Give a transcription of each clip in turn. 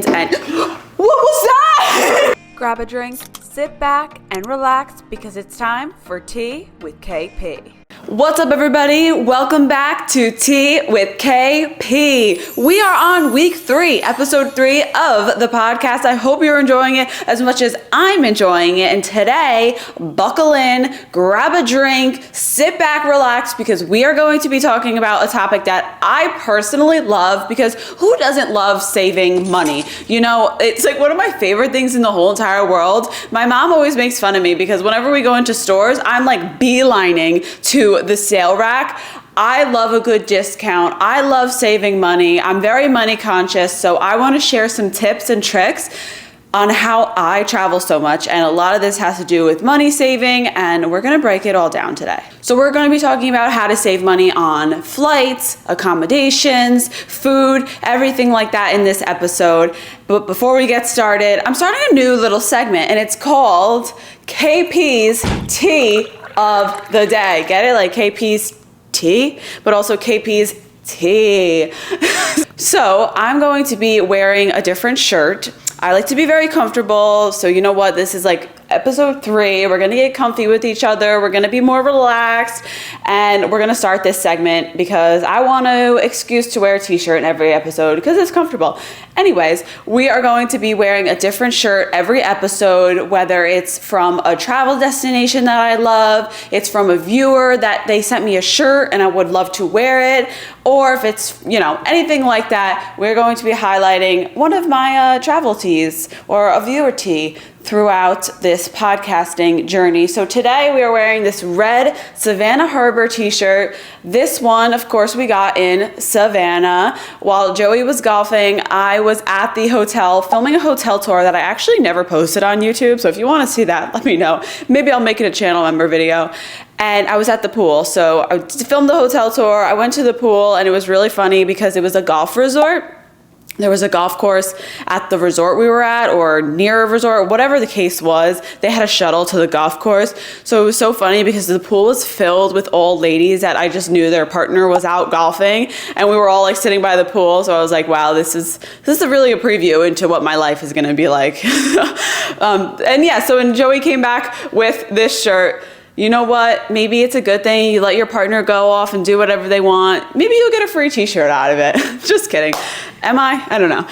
And what was that? Grab a drink, sit back, and relax because it's time for Tea with KP. What's up, everybody? Welcome back to Tea with KP. We are on week 3, episode 3 of the podcast. I hope you're enjoying it as much as I'm enjoying it. And today, buckle in, grab a drink, sit back, relax, because we are going to be talking about a topic that I personally love, because who doesn't love saving money? You know, it's like one of my favorite things in the whole entire world. My mom always makes fun of me because whenever we go into stores, I'm like beelining to the sale rack. I love a good discount. I love saving money. I'm very money conscious, so I want to share some tips and tricks on how I travel so much, and a lot of this has to do with money saving, and we're going to break it all down today. So we're going to be talking about how to save money on flights, accommodations, food, everything like that in this episode. But before we get started, I'm starting a new little segment, and it's called KP's Tea of the Day. Get it? Like KP's tea, but also KP's tea. So I'm going to be wearing a different shirt. I like to be very comfortable, so you know what? This is like episode 3. We're gonna get comfy with each other. We're gonna be more relaxed, and we're gonna start this segment because I want to excuse to wear a t-shirt in every episode because it's comfortable. Anyways, we are going to be wearing a different shirt every episode, whether it's from a travel destination that I love, it's from a viewer that they sent me a shirt and I would love to wear it, or if it's, you know, anything like that, we're going to be highlighting one of my travel tees or a viewer tee throughout this podcasting journey. So today we are wearing this red Savannah Harbor t-shirt. This one, of course, we got in Savannah. While Joey was golfing, I was at the hotel filming a hotel tour that I actually never posted on YouTube. So if you want to see that, let me know. Maybe I'll make it a channel member video. And I was at the pool. So I filmed the hotel tour. I went to the pool, and it was really funny because it was a golf resort. There was a golf course at the resort we were at, or near a resort, whatever the case was. They had a shuttle to the golf course. So it was so funny because the pool was filled with old ladies that I just knew their partner was out golfing, and we were all like sitting by the pool. So I was like, wow, this is really a preview into what my life is gonna be like. And yeah, so when Joey came back with this shirt, you know what? Maybe it's a good thing. You let your partner go off and do whatever they want. Maybe you'll get a free t-shirt out of it. Just kidding. Am I? I don't know.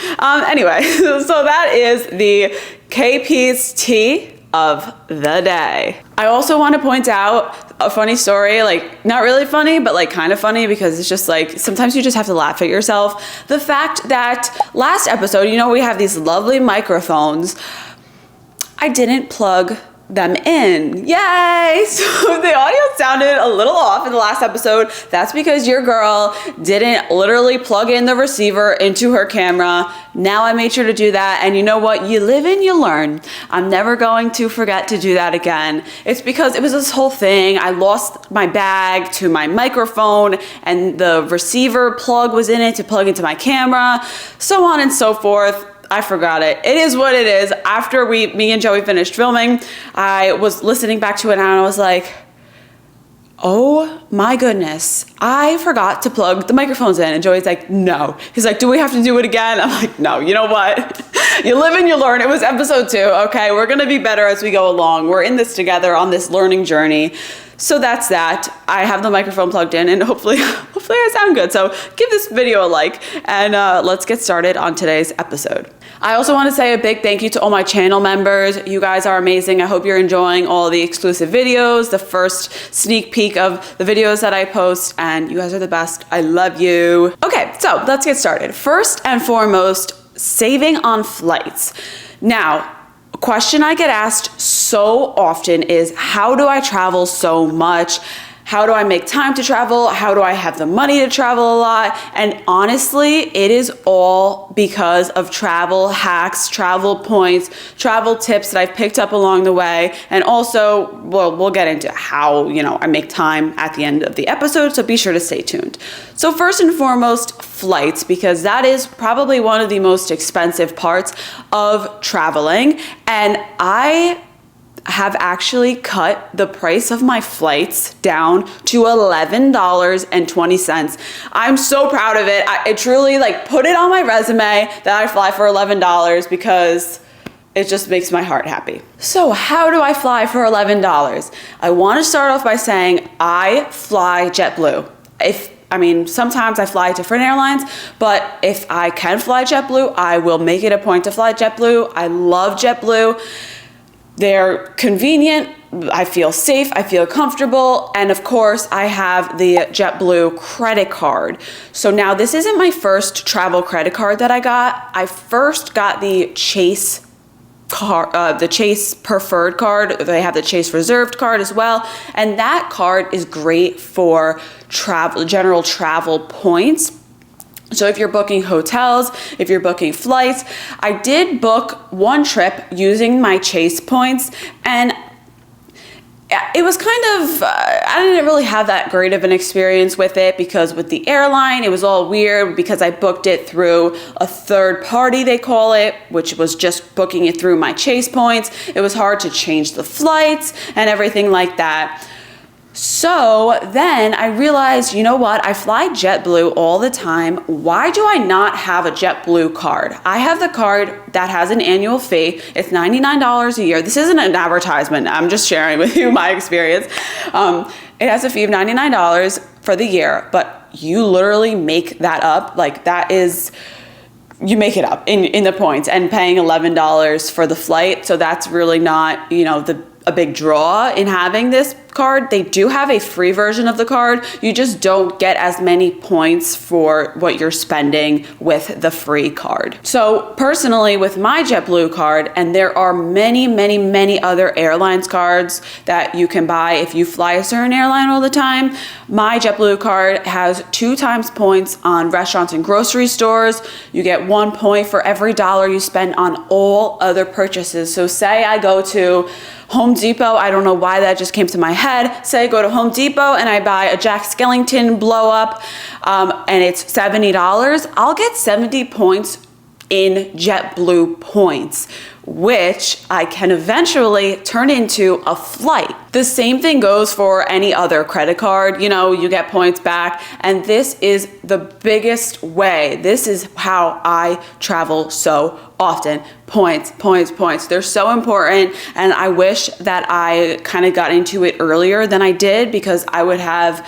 Anyway, so that is the KP's Tea of the Day. I also want to point out a funny story, like not really funny, but like kind of funny, because it's just like sometimes you just have to laugh at yourself. The fact that last episode, you know, we have these lovely microphones. I didn't plug them in. Yay! So the audio sounded a little off in the last episode. That's because your girl didn't literally plug in the receiver into her camera. Now I made sure to do that, and you know what? You live and you learn. I'm never going to forget to do that again. It's because it was this whole thing. I lost my bag to my microphone, and the receiver plug was in it to plug into my camera, so on and so forth. I forgot it. It is what it is. After me and Joey finished filming, I was listening back to it and I was like, oh my goodness, I forgot to plug the microphones in. And Joey's like, no. He's like, do we have to do it again? I'm like, no, you know what? You live and you learn. It was episode 2. Okay, we're going to be better as we go along. We're in this together on this learning journey. So that's that. I have the microphone plugged in, and hopefully I sound good. So give this video a like, and let's get started on today's episode. I also want to say a big thank you to all my channel members. You guys are amazing. I hope you're enjoying all the exclusive videos, the first sneak peek of the videos that I post, and you guys are the best. I love you. Okay, so let's get started. First and foremost, saving on flights. Now, a question I get asked so often is, how do I travel so much? How do I make time to travel? How do I have the money to travel a lot? And honestly, it is all because of travel hacks, travel points, travel tips that I've picked up along the way. And also, well, we'll get into how, I make time at the end of the episode, so be sure to stay tuned. So first and foremost, flights, because that is probably one of the most expensive parts of traveling. And I have actually cut the price of my flights down to $11.20. I'm so proud of it. I truly put it on my resume that I fly for $11 because it just makes my heart happy. So how do I fly for $11? I want to start off by saying I fly JetBlue. Sometimes I fly different airlines, but if I can fly JetBlue, I will make it a point to fly JetBlue. I love JetBlue. They're convenient. I feel safe. I feel comfortable. And of course, I have the JetBlue credit card. So now this isn't my first travel credit card that I got. I first got the Chase the Chase preferred card. They have the Chase reserved card as well, and that card is great for general travel points. So if you're booking hotels, if you're booking flights, I did book one trip using my Chase points, and it was I didn't really have that great of an experience with it because with the airline, it was all weird because I booked it through a third party, they call it, which was just booking it through my Chase points. It was hard to change the flights and everything like that. So then I realized, you know what? I fly JetBlue all the time. Why do I not have a JetBlue card? I have the card that has an annual fee. It's $99 a year. This isn't an advertisement. I'm just sharing with you my experience. It has a fee of $99 for the year, but you literally make that up. You make it up in the points and paying $11 for the flight. So that's really not, a big draw in having this card. They do have a free version of the card. You just don't get as many points for what you're spending with the free card. So personally, with my JetBlue card, and there are many, many, many other airlines cards that you can buy if you fly a certain airline all the time, my JetBlue card has 2 times points on restaurants and grocery stores. You get 1 point for every dollar you spend on all other purchases. So say I go to Home Depot, I don't know why that just came to my head. Say I go to Home Depot and I buy a Jack Skellington blow up and it's $70, I'll get 70 points in JetBlue points, which I can eventually turn into a flight. The same thing goes for any other credit card. You get points back, and this is the biggest way. This is how I travel so often. Points, points, points. They're so important, and I wish that I kind of got into it earlier than I did because I would have,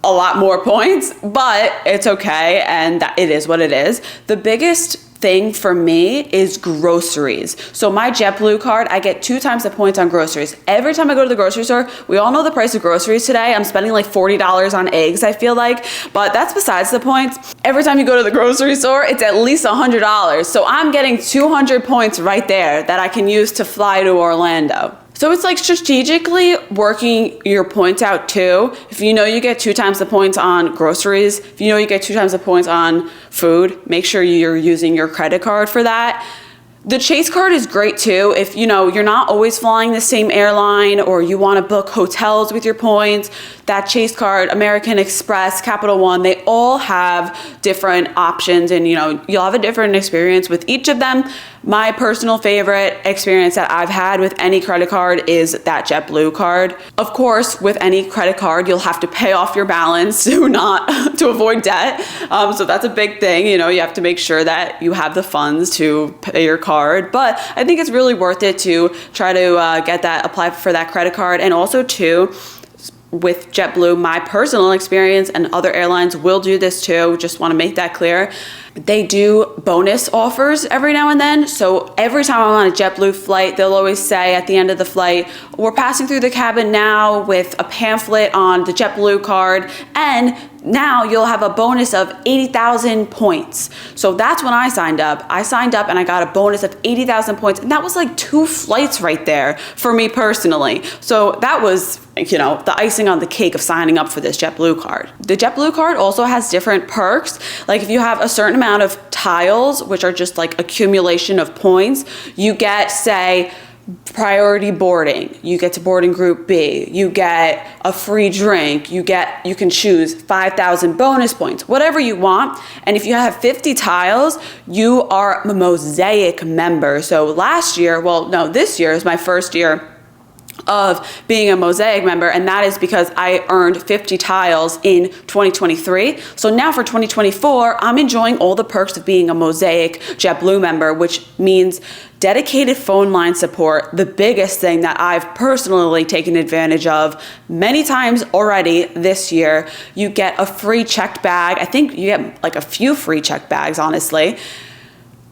a lot more points, but it's okay, and it is what it is. The biggest thing for me is groceries. So my JetBlue card, I get 2 times the points on groceries. Every time I go to the grocery store, we all know the price of groceries today. I'm spending like $40 on eggs, I feel like, but that's besides the points. Every time you go to the grocery store, it's at least $100. So I'm getting 200 points right there that I can use to fly to Orlando. So it's like strategically working your points out too. If you know you get 2 times the points on groceries, if you know you get 2 times the points on food, make sure you're using your credit card for that. The Chase card is great too. If you're not always flying the same airline or you want to book hotels with your points, that Chase card, American Express, Capital One, they all have different options, and you'll have a different experience with each of them. My personal favorite experience that I've had with any credit card is that JetBlue card. Of course, with any credit card, you'll have to pay off your balance to avoid debt. So that's a big thing. You have to make sure that you have the funds to pay your card. But I think it's really worth it to try to apply for that credit card, and also too, with JetBlue, my personal experience, and other airlines will do this too, just want to make that clear. They do bonus offers every now and then. So every time I'm on a JetBlue flight, they'll always say at the end of the flight, we're passing through the cabin now with a pamphlet on the JetBlue card, and now you'll have a bonus of 80,000 points. So that's when I signed up. I signed up and I got a bonus of 80,000 points, and that was like 2 flights right there for me personally. So that was, the icing on the cake of signing up for this JetBlue card. The JetBlue card also has different perks. Like if you have a certain amount of tiles, which are just like accumulation of points, you get, say, priority boarding. You get to board in group B. You get a free drink. You can choose 5,000 bonus points, whatever you want. And if you have 50 tiles, you are a Mosaic member. So this year is my first year of being a Mosaic member, and that is because I earned 50 tiles in 2023. So now for 2024, I'm enjoying all the perks of being a Mosaic JetBlue member, which means dedicated phone line support, the biggest thing that I've personally taken advantage of many times already this year. You get a free checked bag. I think you get like a few free checked bags, honestly.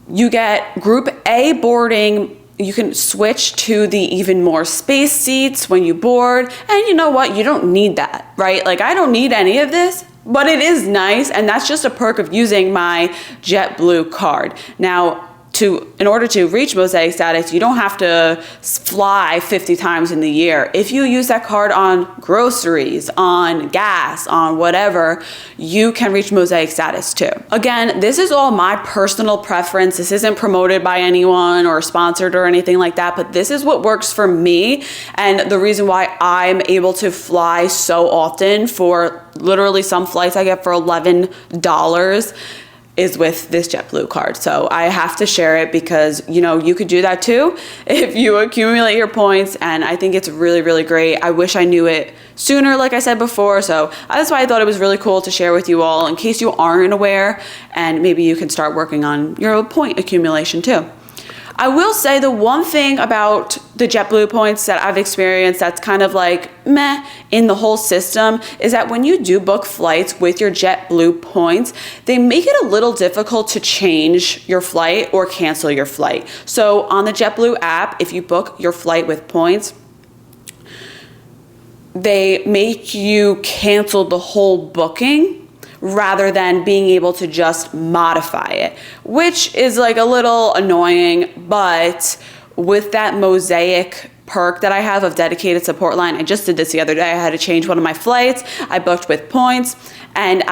You get group A boarding. You can switch to the even more space seats when you board. And you know what? You don't need that, right? Like, I don't need any of this, but it is nice. And that's just a perk of using my JetBlue card. Now, in order to reach Mosaic status, you don't have to fly 50 times in the year. If you use that card on groceries, on gas, on whatever, you can reach Mosaic status too. Again, this is all my personal preference. This isn't promoted by anyone or sponsored or anything like that, but this is what works for me. And the reason why I'm able to fly so often, for literally some flights I get for $11, is with this JetBlue card. So I have to share it because, you could do that too if you accumulate your points. And I think it's really, really great. I wish I knew it sooner, like I said before. So that's why I thought it was really cool to share with you all in case you aren't aware, and maybe you can start working on your point accumulation too. I will say the one thing about the JetBlue points that I've experienced that's kind of like meh in the whole system is that when you do book flights with your JetBlue points, they make it a little difficult to change your flight or cancel your flight. So on the JetBlue app, if you book your flight with points, they make you cancel the whole booking rather than being able to just modify it, which is like a little annoying. But with that Mosaic perk that I have of dedicated support line, I just did this the other day. I had to change one of my flights. I booked with points, and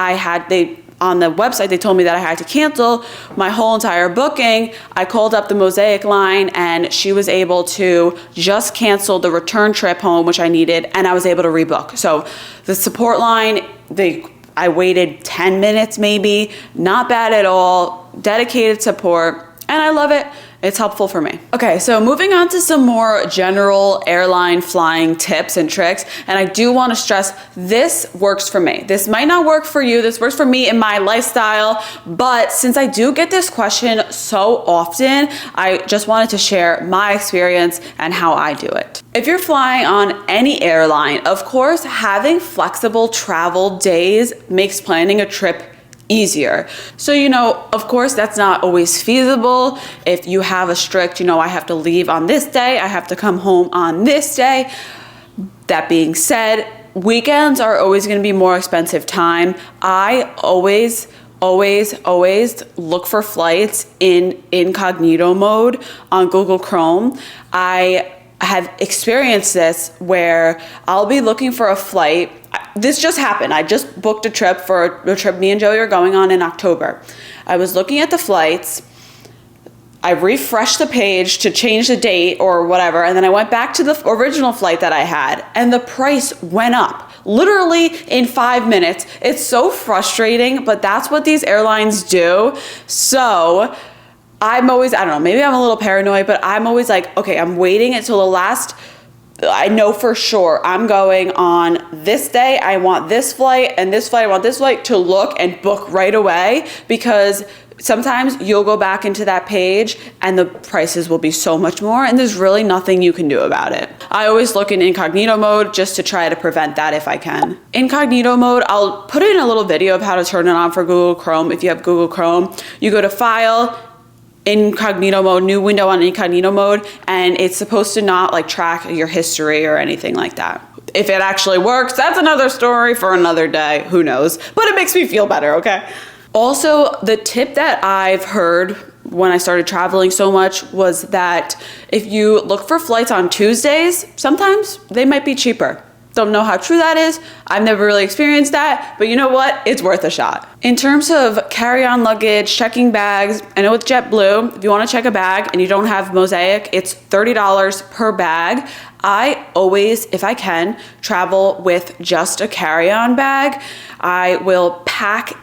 on the website, they told me that I had to cancel my whole entire booking. I called up the Mosaic line, and she was able to just cancel the return trip home, which I needed, and I was able to rebook. So the support line, I waited 10 minutes maybe, not bad at all, dedicated support, and I love it. It's helpful for me. Okay, so moving on to some more general airline flying tips and tricks. And I do want to stress, this works for me. This might not work for you. This works for me in my lifestyle. But since I do get this question so often, I just wanted to share my experience and how I do it. If you're flying on any airline, of course, having flexible travel days makes planning a trip easier. So, of course, that's not always feasible. If you have a strict, I have to leave on this day, I have to come home on this day. That being said, weekends are always going to be more expensive time. I always look for flights in incognito mode on Google Chrome. I have experienced this where I'll be looking for a flight. This just happened. I just booked a trip me and Joey are going on in October. I was looking at the flights. I refreshed the page to change the date or whatever, and then I went back to the original flight that I had, and the price went up literally in 5 minutes. It's so frustrating, but that's what these airlines do. So I'm always, I don't know, maybe I'm a little paranoid, but I'm always like, okay, I'm waiting until the last, I know for sure I'm going on this day, I want this flight, and this flight, I want this flight, to look and book right away, because sometimes you'll go back into that page and the prices will be so much more, and there's really nothing you can do about it. I always look in incognito mode just to try to prevent that if I can. Incognito mode, I'll put in a little video of how to turn it on for Google Chrome. If you have Google Chrome, you go to File, incognito mode, new window on incognito mode, and it's supposed to not like track your history or anything like that. If it actually works, that's another story for another day. Who knows? But it makes me feel better, okay? Also, the tip that I've heard when I started traveling so much was that if you look for flights on Tuesdays, sometimes they might be cheaper. Don't know how true that is. I've never really experienced that, but you know what? It's worth a shot. In terms of carry-on luggage, checking bags, I know with JetBlue, if you want to check a bag and you don't have Mosaic, it's $30 per bag. I always, if I can, travel with just a carry-on bag. I will pack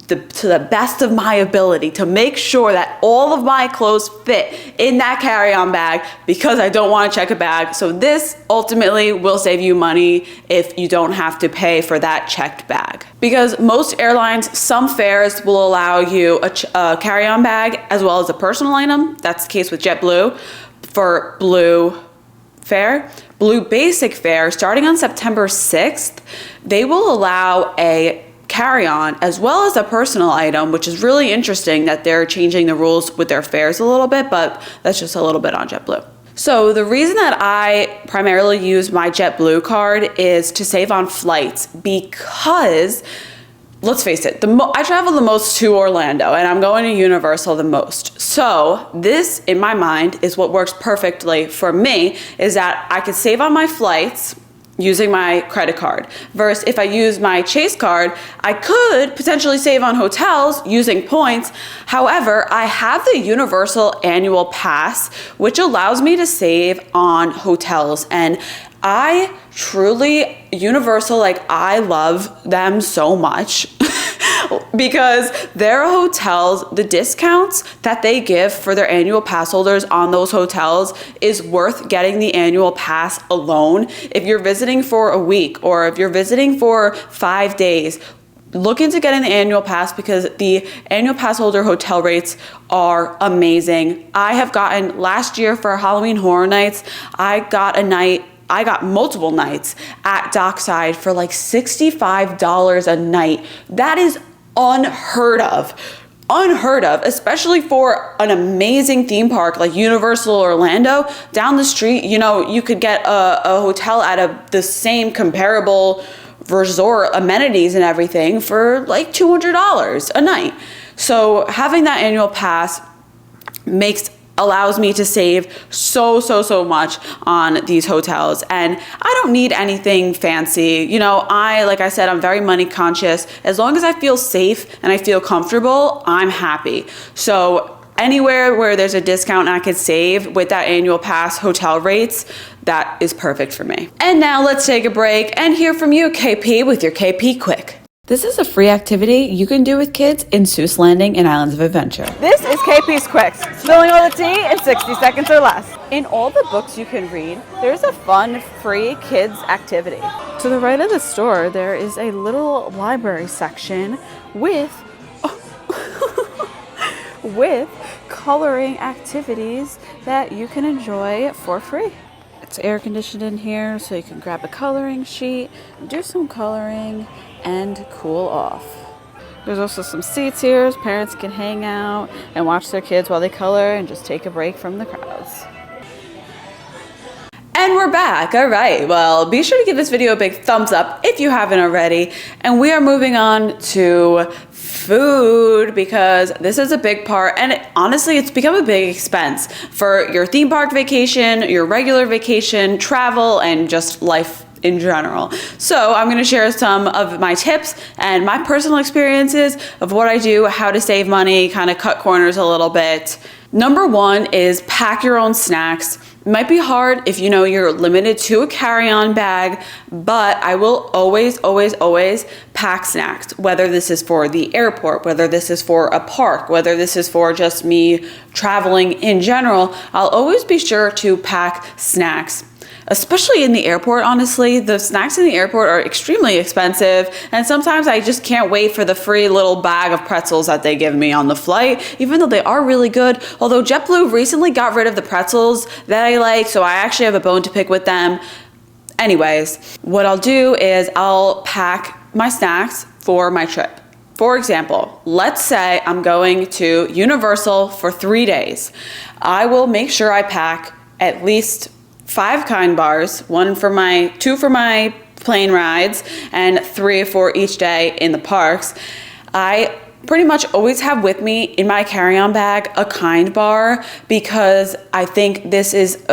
to the best of my ability to make sure that all of my clothes fit in that carry-on bag because I don't want to check a bag. So this ultimately will save you money if you don't have to pay for that checked bag. Because most airlines, some fares will allow you a carry-on bag as well as a personal item. That's the case with JetBlue. For Blue fare, Blue basic fare, starting on September 6th, they will allow a carry-on as well as a personal item, which is really interesting that they're changing the rules with their fares a little bit, but that's just a little bit on JetBlue. So the reason that I primarily use my JetBlue card is to save on flights because, let's face it, I travel the most to Orlando and I'm going to Universal the most. So this, in my mind, is what works perfectly for me, is that I could save on my flights using my credit card. Versus if I use my Chase card, I could potentially save on hotels using points. However, I have the Universal annual pass, which allows me to save on hotels. And I truly, Universal, I love them so much because their hotels, the discounts that they give for their annual pass holders on those hotels is worth getting the annual pass alone. If you're visiting for a week or if you're visiting for 5 days, look into getting the annual pass because the annual pass holder hotel rates are amazing. I have gotten, last year for Halloween Horror Nights, I got multiple nights at Dockside for $65 a night. That is unheard of, especially for an amazing theme park like Universal Orlando. Down the street, you could get a hotel at the same comparable resort amenities and everything for $200 a night. So having that annual pass allows me to save so much on these hotels. And I don't need anything fancy. Like I said, I'm very money conscious. As long as I feel safe and I feel comfortable, I'm happy. So anywhere where there's a discount and I could save with that annual pass hotel rates, that is perfect for me. And now let's take a break and hear from you, KP, with your KP Kwik. This is a free activity you can do with kids in Seuss Landing and Islands of Adventure. This is KP's Kwik, spilling all the tea in 60 seconds or less. In all the books you can read, there's a fun, free kids activity. To the right of the store, there is a little library section with coloring activities that you can enjoy for free. It's air conditioned in here, so you can grab a coloring sheet, do some coloring, and cool off. There's also some seats here so parents can hang out and watch their kids while they color and just take a break from the crowds. And we're back. All right. Well, be sure to give this video a big thumbs up if you haven't already. And we are moving on to food because this is a big part. And honestly, it's become a big expense for your theme park vacation, your regular vacation, travel, and just life in general. So I'm going to share some of my tips and my personal experiences of what I do, how to save money, kind of cut corners a little bit. Number one is pack your own snacks. It might be hard if you're limited to a carry-on bag, but I will always pack snacks, whether this is for the airport, whether this is for a park, whether this is for just me traveling in general. I'll always be sure to pack snacks. Especially in the airport, honestly, the snacks in the airport are extremely expensive, and sometimes I just can't wait for the free little bag of pretzels that they give me on the flight, even though they are really good. Although JetBlue recently got rid of the pretzels that I like, so I actually have a bone to pick with them. Anyways, what I'll do is I'll pack my snacks for my trip. For example, let's say I'm going to Universal for 3 days. I will make sure I pack at least 5 Kind bars, 2 for my plane rides, and 3 for each day in the parks. I pretty much always have with me in my carry-on bag a Kind bar because I think this is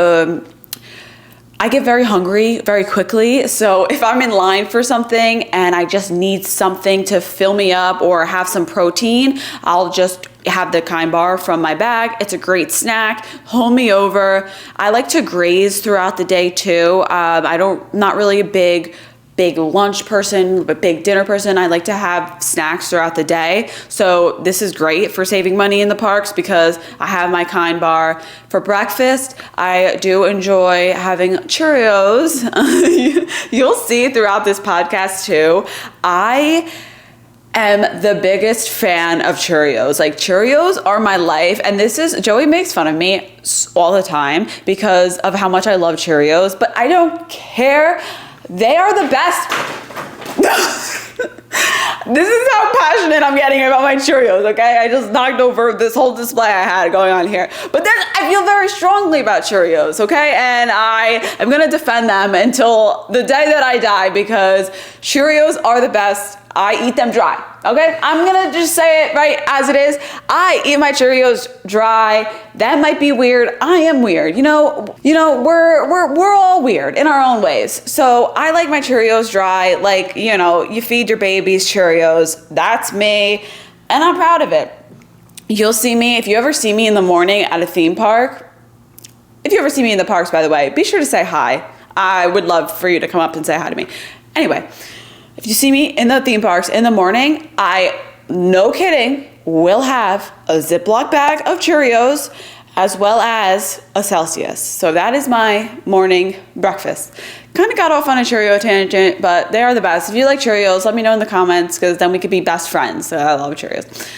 I get very hungry very quickly. So if I'm in line for something and I just need something to fill me up or have some protein, I'll just have the Kind bar from my bag. It's a great snack. Hold me over. I like to graze throughout the day too. Not really a big lunch person, but big dinner person. I like to have snacks throughout the day. So this is great for saving money in the parks because I have my Kind bar. For breakfast, I do enjoy having Cheerios. You'll see throughout this podcast too. I am the biggest fan of Cheerios. Like, Cheerios are my life. And Joey makes fun of me all the time because of how much I love Cheerios, but I don't care. They are the best. This is how passionate I'm getting about my Cheerios, okay? I just knocked over this whole display I had going on here. But then I feel very strongly about Cheerios, okay? And I am gonna defend them until the day that I die because Cheerios are the best. I eat them dry, okay? I'm gonna just say it right as it is. I eat my Cheerios dry. That might be weird. I am weird. You know, we're all weird in our own ways. So I like my Cheerios dry. Like, you feed your babies Cheerios. That's me, and I'm proud of it. You'll see me, if you ever see me in the morning at a theme park, if you ever see me in the parks, by the way, be sure to say hi. I would love for you to come up and say hi to me. Anyway, if you see me in the theme parks in the morning, I, no kidding, will have a Ziploc bag of Cheerios as well as a Celsius. So that is my morning breakfast. Kind of got off on a Cheerio tangent, but they are the best. If you like Cheerios, let me know in the comments because then we could be best friends. I love Cheerios.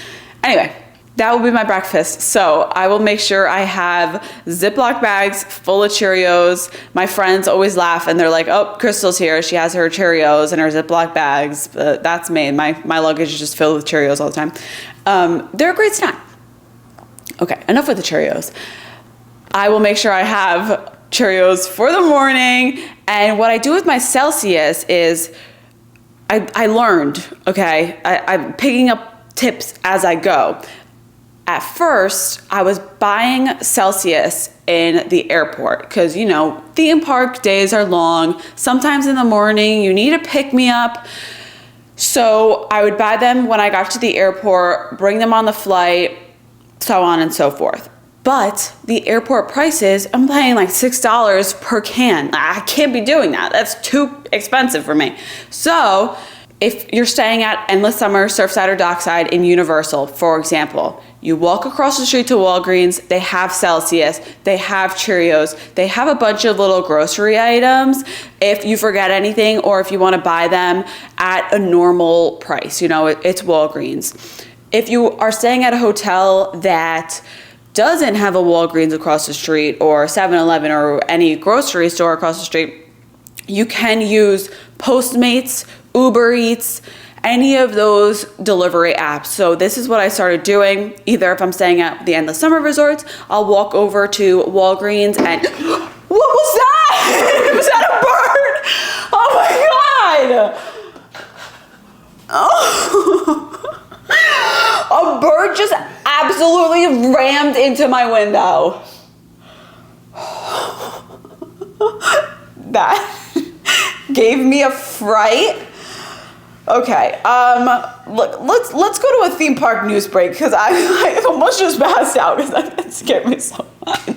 Anyway, that will be my breakfast. So I will make sure I have Ziploc bags full of Cheerios. My friends always laugh and they're like, oh, Krystal's here. She has her Cheerios and her Ziploc bags. That's me. My luggage is just filled with Cheerios all the time. They're a great snack. Okay, enough with the Cheerios. I will make sure I have Cheerios for the morning. And what I do with my Celsius is I learned, okay? I'm picking up tips as I go. At first, I was buying Celsius in the airport because, theme park days are long. Sometimes in the morning, you need a pick-me-up. So I would buy them when I got to the airport, bring them on the flight, so on and so forth. But the airport prices, I'm paying like $6 per can. I can't be doing that. That's too expensive for me. So if you're staying at Endless Summer, Surfside, or Dockside in Universal, for example, you walk across the street to Walgreens, they have Celsius, they have Cheerios, they have a bunch of little grocery items if you forget anything or if you want to buy them at a normal price. It's Walgreens. If you are staying at a hotel that doesn't have a Walgreens across the street or 7-Eleven or any grocery store across the street, you can use Postmates, Uber Eats, any of those delivery apps. So this is what I started doing. Either if I'm staying at the Endless Summer Resorts, I'll walk over to Walgreens and what was that? Was that a bird? Oh my God. Oh. A bird just absolutely rammed into my window. That gave me a fright. Okay, let's go to a theme park news break because I almost just passed out because that scared me so much.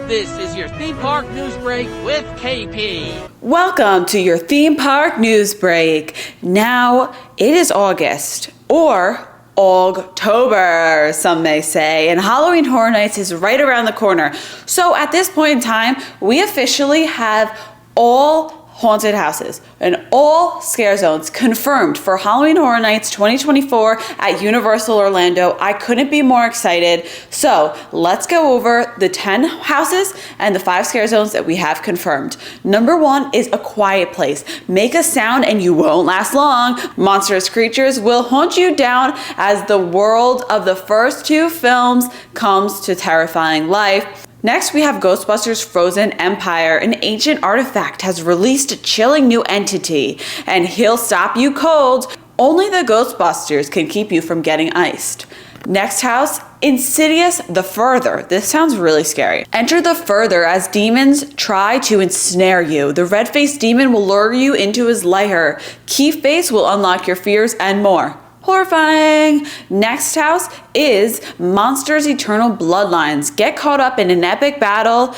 This is your theme park news break with KP. Welcome to your theme park news break. Now it is August, or Ogtober, some may say, and Halloween Horror Nights is right around the corner. So at this point in time, we officially have all haunted houses and all scare zones confirmed for Halloween Horror Nights 2024 at Universal Orlando. I couldn't be more excited. So let's go over the 10 houses and the 5 scare zones that we have confirmed. Number 1 is A Quiet Place. Make a sound and you won't last long. Monstrous creatures will haunt you down as the world of the first 2 films comes to terrifying life. Next, we have Ghostbusters Frozen Empire. An ancient artifact has released a chilling new entity, and he'll stop you cold. Only the Ghostbusters can keep you from getting iced. Next house, Insidious the Further. This sounds really scary. Enter the Further as demons try to ensnare you. The red-faced demon will lure you into his lair. Key face will unlock your fears and more. Horrifying. Next house is Monsters Eternal Bloodlines. Get caught up in an epic battle,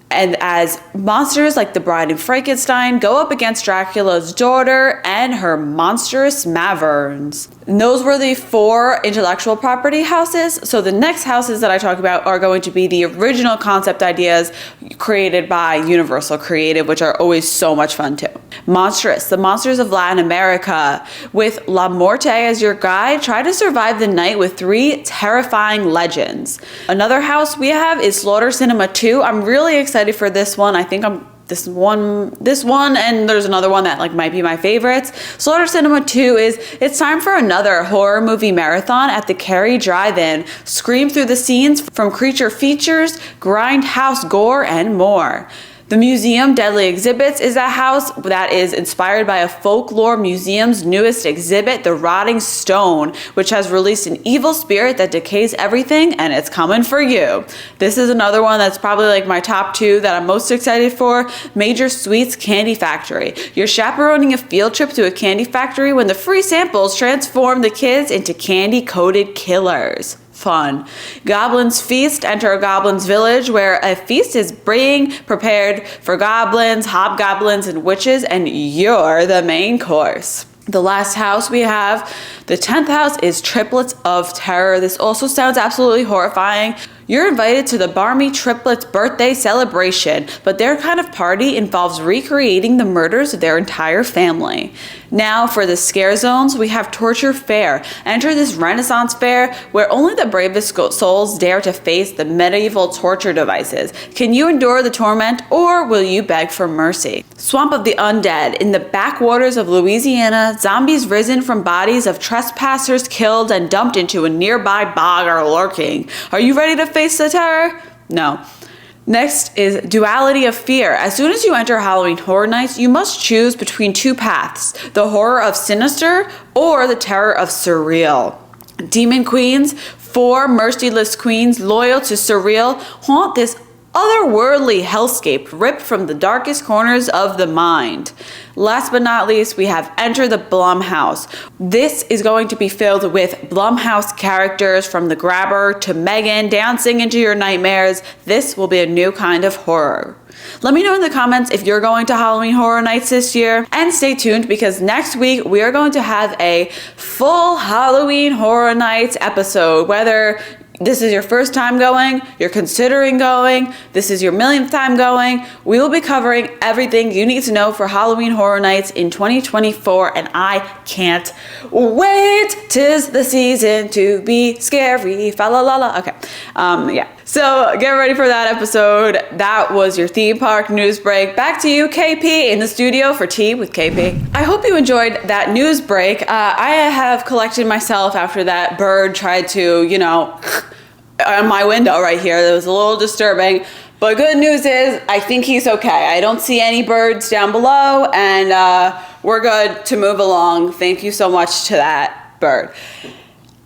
and as monsters like the Bride of Frankenstein go up against Dracula's daughter and her monstrous maverns. And those were the 4 intellectual property houses. So the next houses that I talk about are going to be the original concept ideas created by Universal Creative, which are always so much fun too. Monstrous, the monsters of Latin America. With La Morte as your guide, try to survive the night with 3 terrifying legends. Another house we have is Slaughter Cinema 2. I'm really excited for this one. I think this one, and there's another one that like might be my favorites. Slaughter Cinema 2 is, it's time for another horror movie marathon at the Cary Drive-In. Scream through the scenes from creature features, grindhouse gore, and more. The Museum Deadly Exhibits is a house that is inspired by a folklore museum's newest exhibit, The Rotting Stone, which has released an evil spirit that decays everything, and it's coming for you. This is another one that's probably like my top 2 that I'm most excited for. Major Sweets Candy Factory. You're chaperoning a field trip to a candy factory when the free samples transform the kids into candy-coated killers. Fun. Goblin's Feast. Enter a goblin's village where a feast is being prepared for goblins, hobgoblins, and witches, and you're the main course. The last house we have, the 10th house, is Triplets of Terror. This also sounds absolutely horrifying. You're invited to the Barmy triplets' birthday celebration, but their kind of party involves recreating the murders of their entire family. Now for the scare zones, we have Torture Fair. Enter this Renaissance fair where only the bravest souls dare to face the medieval torture devices. Can you endure the torment, or will you beg for mercy? Swamp of the Undead. In the backwaters of Louisiana, zombies risen from bodies of trespassers killed and dumped into a nearby bog are lurking. Are you ready to face the terror? No. Next is Duality of Fear. As soon as you enter Halloween Horror Nights, you must choose between 2 paths, the horror of sinister or the terror of surreal. Demon Queens, 4 merciless queens loyal to surreal, haunt this otherworldly hellscape ripped from the darkest corners of the mind. Last but not least, we have Enter the Blumhouse. This is going to be filled with Blumhouse characters from The Grabber to Megan dancing into your nightmares. This will be a new kind of horror. Let me know in the comments if you're going to Halloween Horror Nights this year, and stay tuned because next week we are going to have a full Halloween Horror Nights episode. Whether this is your first time going, you're considering going, this is your millionth time going, we will be covering everything you need to know for Halloween Horror Nights in 2024, and I can't wait. 'Tis the season to be scary. Fa la la la. Okay. Yeah. So get ready for that episode. That was your theme park news break. Back to you, KP, in the studio for Tea with KP. I hope you enjoyed that news break. I have collected myself after that bird tried to, on my window right here. That was a little disturbing. But good news is, I think he's okay. I don't see any birds down below, and we're good to move along. Thank you so much to that bird.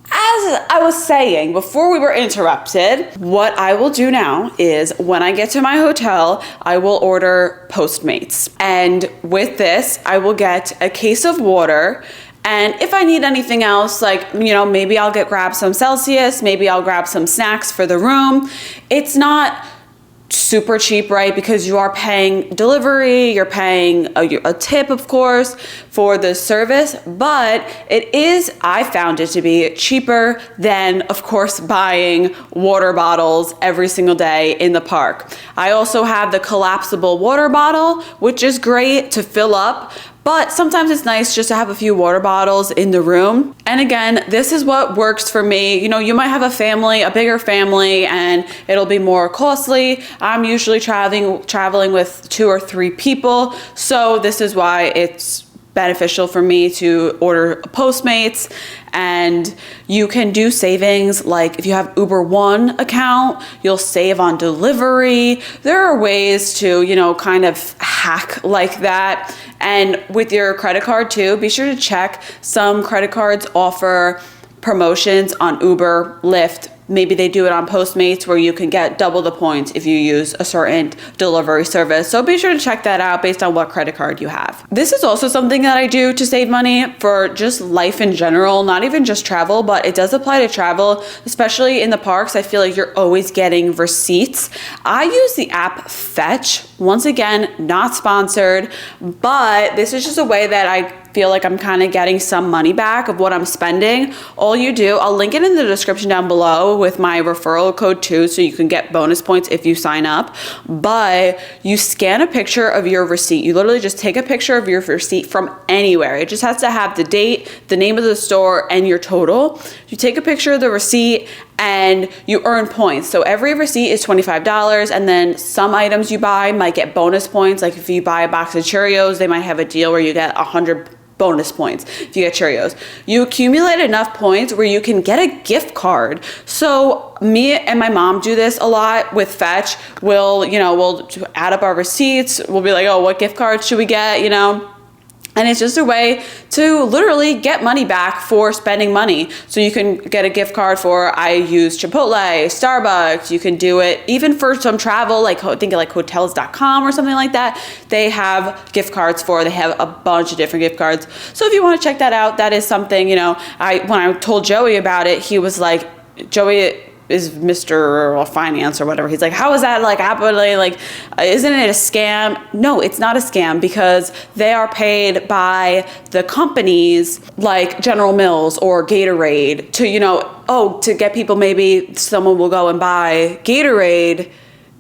As I was saying before we were interrupted, what I will do now is when I get to my hotel, I will order Postmates. And with this, I will get a case of water. And if I need anything else, like, maybe I'll grab some Celsius, maybe I'll grab some snacks for the room. It's not super cheap, right? Because you are paying delivery, you're paying a tip, of course, for the service, but it is, I found it to be cheaper than, of course, buying water bottles every single day in the park. I also have the collapsible water bottle, which is great to fill up, but sometimes it's nice just to have a few water bottles in the room. And again, this is what works for me. You might have a bigger family, and it'll be more costly. I'm usually traveling with 2 or 3 people. So this is why it's beneficial for me to order Postmates. And you can do savings, like if you have Uber One account, you'll save on delivery. There are ways to, kind of hack like that. And with your credit card too, be sure to check. Some credit cards offer promotions on Uber, Lyft. Maybe they do it on Postmates where you can get double the points if you use a certain delivery service. So be sure to check that out based on what credit card you have. This is also something that I do to save money for just life in general, not even just travel, but it does apply to travel, especially in the parks. I feel like you're always getting receipts. I use the app Fetch. Once again, not sponsored, but this is just a way that I feel like I'm kind of getting some money back of what I'm spending. All you do, I'll link it in the description down below with my referral code too, so you can get bonus points if you sign up. But you scan a picture of your receipt. You literally just take a picture of your receipt from anywhere. It just has to have the date, the name of the store, and your total. You take a picture of the receipt and you earn points. So every receipt is $25, and then some items you buy might get bonus points. Like if you buy a box of Cheerios, they might have a deal where you get 100 bonus points if you get Cheerios. You accumulate enough points where you can get a gift card. So me and my mom do this a lot with Fetch. We'll add up our receipts. We'll be like, oh, what gift cards should we get, And it's just a way to literally get money back for spending money. So you can get a gift card for, I use Chipotle, Starbucks. You can do it even for some travel, like think of like hotels.com or something like that. They have gift cards they have a bunch of different gift cards. So if you want to check that out, that is something, when I told Joey about it, he was like, Joey is Mr. Finance or whatever. He's like, how is that happening? Isn't it a scam? No, it's not a scam because they are paid by the companies like General Mills or Gatorade to, to get people, maybe someone will go and buy Gatorade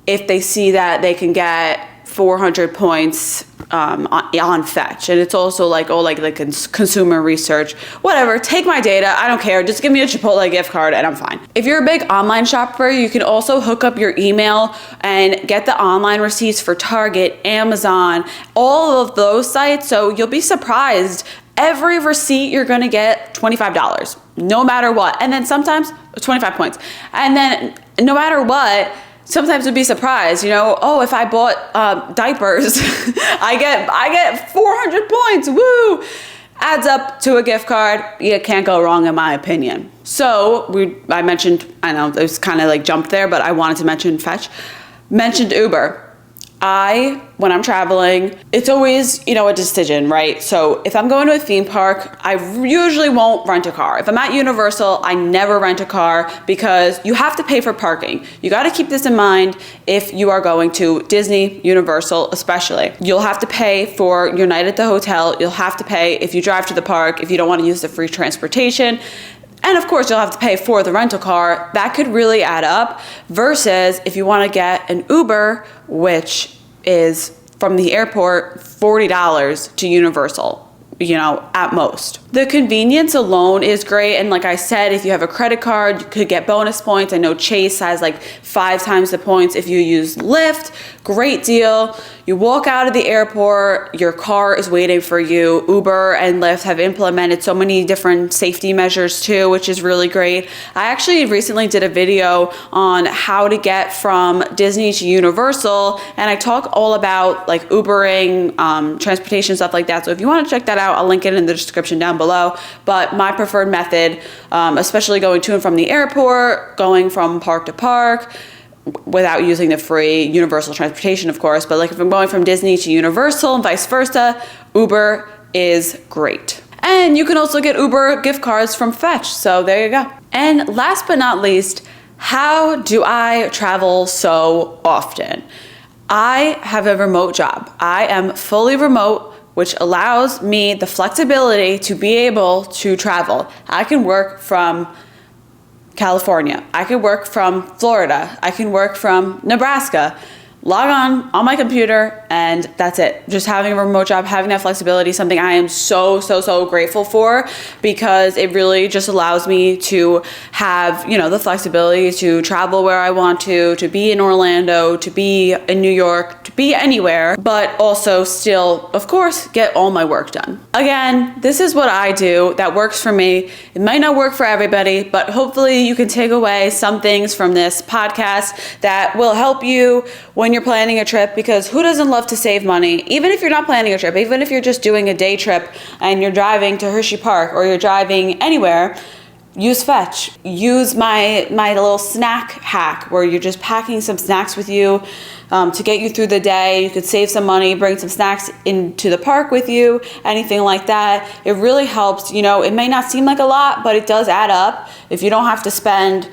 if they see that they can get 400 points on Fetch. And it's also the consumer research, whatever. Take my data, I don't care, just give me a Chipotle gift card and I'm fine. If you're a big online shopper, you can also hook up your email and get the online receipts for Target, Amazon, all of those sites. So you'll be surprised. Every receipt you're gonna get $25, no matter what. And then sometimes 25 points. And then no matter what, sometimes you'd be surprised, if I bought diapers, I get 400 points, woo! Adds up to a gift card. You can't go wrong in my opinion. So I mentioned, I know it was kind of jumped there, but I wanted to mention Fetch. Mentioned Uber. When I'm traveling, it's always, a decision, right? So if I'm going to a theme park, I usually won't rent a car. If I'm at Universal, I never rent a car because you have to pay for parking. You got to keep this in mind if you are going to Disney, Universal especially. You'll have to pay for your night at the hotel. You'll have to pay if you drive to the park, if you don't want to use the free transportation. And of course, you'll have to pay for the rental car. That could really add up versus if you want to get an Uber, which is from the airport, $40 to Universal, at most. The convenience alone is great. And like I said, if you have a credit card, you could get bonus points. I know Chase has 5 times the points if you use Lyft. Great deal. You walk out of the airport, your car is waiting for you. Uber and Lyft have implemented so many different safety measures too, which is really great. I actually recently did a video on how to get from Disney to Universal, and I talk all about Ubering, transportation, stuff like that. So if you want to check that out, I'll link it in the description down below. But my preferred method, especially going to and from the airport, going from park to park, without using the free Universal transportation, of course, but if I'm going from Disney to Universal and vice versa, Uber is great. And you can also get Uber gift cards from Fetch, so there you go. And last but not least, how do I travel so often? I have a remote job. I am fully remote, which allows me the flexibility to be able to travel. I can work from California. I can work from Florida. I can work from Nebraska. Log on my computer, and that's it. Just having a remote job, having that flexibility, something I am so grateful for, because it really just allows me to have, the flexibility to travel where I want to be in Orlando, to be in New York, to be anywhere, but also still, of course, get all my work done. Again, this is what I do that works for me. It might not work for everybody, but hopefully you can take away some things from this podcast that will help you when you're planning a trip, because who doesn't love to save money? Even if you're not planning a trip, even if you're just doing a day trip and you're driving to Hershey Park or you're driving anywhere, use Fetch. Use my little snack hack where you're just packing some snacks with you to get you through the day. You could save some money, bring some snacks into the park with you, anything like that. It really helps. You know, it may not seem like a lot, but it does add up. If you don't have to spend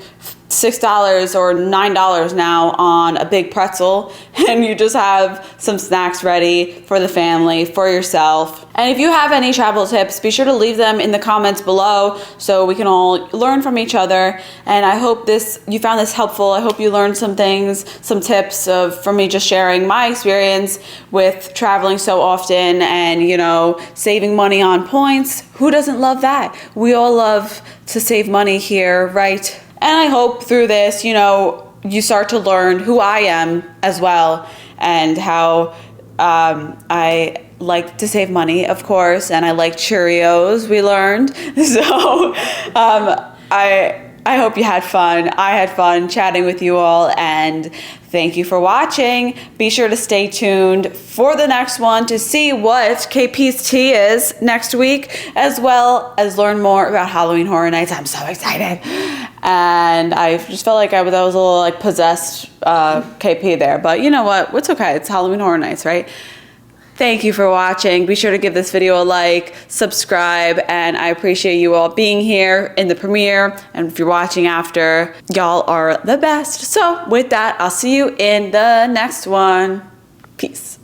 $6 or $9 now on a big pretzel, and you just have some snacks ready for the family, for yourself. And if you have any travel tips, be sure to leave them in the comments below so we can all learn from each other. And I hope you found this helpful. I hope you learned some things, some tips from me just sharing my experience with traveling so often and, you know, saving money on points. Who doesn't love that? We all love to save money here, right? And I hope through this, you know, you start to learn who I am as well and how I like to save money, of course, and I like Cheerios, we learned. So I hope you had fun. I had fun chatting with you all, and thank you for watching. Be sure to stay tuned for the next one to see what KP's tea is next week, as well as learn more about Halloween Horror Nights. I'm so excited. And I just felt like I was a little like possessed KP there, but you know what? It's okay. It's Halloween Horror Nights, right? Thank you for watching. Be sure to give this video a like, subscribe, and I appreciate you all being here in the premiere. And if you're watching after, y'all are the best. So with that, I'll see you in the next one. Peace.